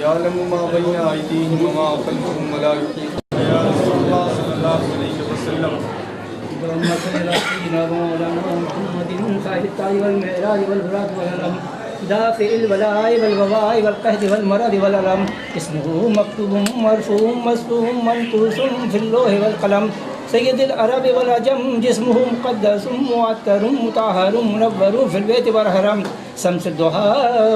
يعلم ما بين أيديهم وما خلفهم ولا يحيطون يا رسول الله صلى الله عليه وسلم. اللهم صل على سيدنا مولانا محمد صاحب التاج والمعراج والبراق والعلم دافع البلاء والوباء والقحط والمرض والألم اسمه مكتوب مرفوع مسطور منقوش في اللوح والقلم سید العرب والعجم جسمه مقدس معطر مطهر منور في البيت والحرم شمس الضحى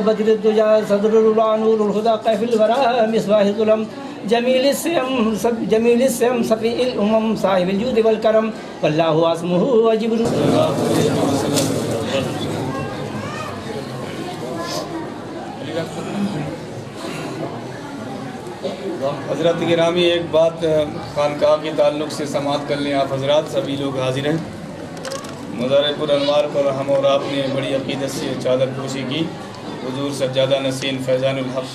بدر الدجى صدر الرضا نور الهدى قيف الورى مصباح الظلم جمیل السم صفی الامم صاحب الجود والکرم واللہ اسمہ وجبر. حضرت گرامی ایک بات خانقاہ کے تعلق سے سماعت کر لیں آپ حضرات سبھی لوگ حاضر ہیں. مزار پر انوار پر ہم اور آپ نے بڑی عقیدت سے چادر پوشی کی. حضور سجادہ نسین فیضان الحق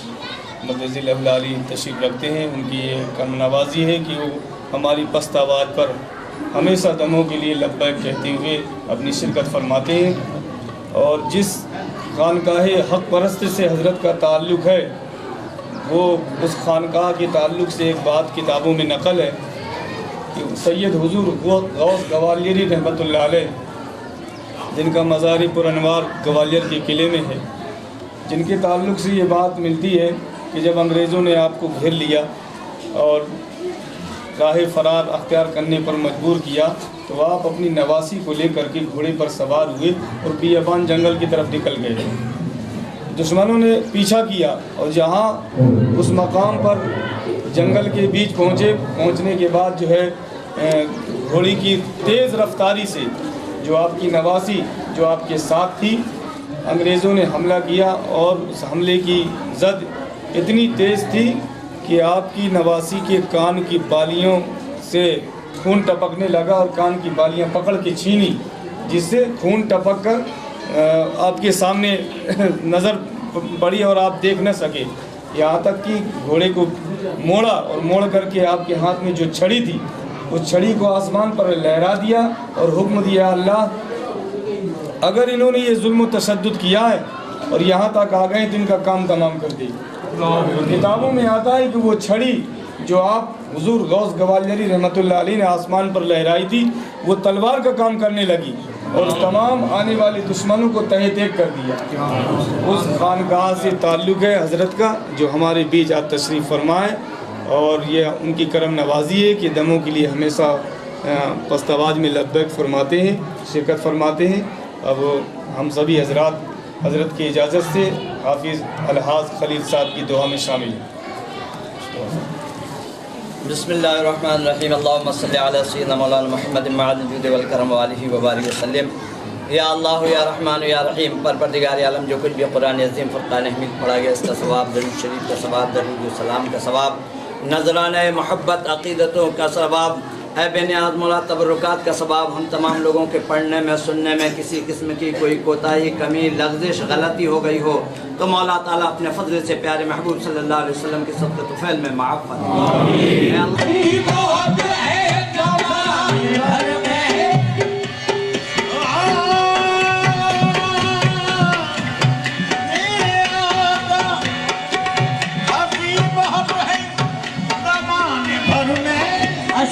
مدعز العلی تشریف رکھتے ہیں. ان کی یہ کرم نوازی ہے کہ وہ ہماری پست آواز پر ہمیشہ دموں کے لیے لبیک کہتے ہوئے اپنی شرکت فرماتے ہیں. اور جس خانقاہ حق پرست سے حضرت کا تعلق ہے وہ اس خانقاہ کے تعلق سے ایک بات کتابوں میں نقل ہے کہ سید حضور غوث گوالیری رحمۃ اللہ علیہ جن کا مزار پر انوار گوالیر کے قلعے میں ہے، جن کے تعلق سے یہ بات ملتی ہے کہ جب انگریزوں نے آپ کو گھیر لیا اور راہ فرار اختیار کرنے پر مجبور کیا تو آپ اپنی نواسی کو لے کر کے گھوڑے پر سوار ہوئے اور بیابان جنگل کی طرف نکل گئے. دشمنوں نے پیچھا کیا اور جہاں اس مقام پر جنگل کے بیچ پہنچنے کے بعد جو ہے گھوڑی کی تیز رفتاری سے جو آپ کی نواسی جو آپ کے ساتھ تھی انگریزوں نے حملہ کیا اور اس حملے کی زد اتنی تیز تھی کہ آپ کی نواسی کے کان کی بالیوں سے خون ٹپکنے لگا اور کان کی بالیاں پکڑ کے چھینی جس سے خون ٹپک کر آپ کے سامنے نظر پڑی اور آپ دیکھ نہ سکے. یہاں تک کہ گھوڑے کو موڑا اور موڑ کر کے آپ کے ہاتھ میں جو چھڑی تھی اس چھڑی کو آسمان پر لہرا دیا اور حکم دیا اللہ اگر انہوں نے یہ ظلم و تشدد کیا ہے اور یہاں تک آ گئے تو ان کا کام تمام کر دی. کتابوں میں آتا ہے کہ وہ چھڑی جو آپ حضور غوث گوالیری رحمۃ اللہ علیہ نے آسمان پر لہرائی تھی وہ تلوار کا کام کرنے لگی اور تمام آنے والے دشمنوں کو تہہ تیگ کر دیا. اس خانقاہ سے تعلق ہے حضرت کا جو ہمارے بیچ آپ تشریف فرمائے اور یہ ان کی کرم نوازی ہے کہ دموں کے لیے ہمیشہ پست آواز میں لبیک فرماتے ہیں شرکت فرماتے ہیں. اب ہم سبھی حضرات حضرت کی اجازت سے حافظ الحاظ خلیل صاحب کی دعا میں شامل ہیں. بسم اللہ الرحمن الرحیم. اللہم صلی علی سیدنا مولانا محمد معدن الجود والکرم وآلہ وبارک وسلم. یا اللہ یا رحمان یا رحیم پروردگار عالم جو کچھ بھی قرآن عظیم فرقان حمید پڑھا گیا اس کا ثواب درود شریف کا ثواب درود و سلام کا ثواب نذرانہ محبت عقیدتوں کا ثواب اے بے نیاز مولا تبرکات کا ثواب ہم تمام لوگوں کے پڑھنے میں سننے میں کسی قسم کی کوئی کوتاہی کمی لغزش غلطی ہو گئی ہو تو مولا تعالیٰ اپنے فضل سے پیارے محبوب صلی اللہ علیہ وسلم کی صدقہ طفیل میں معاف فرمائے.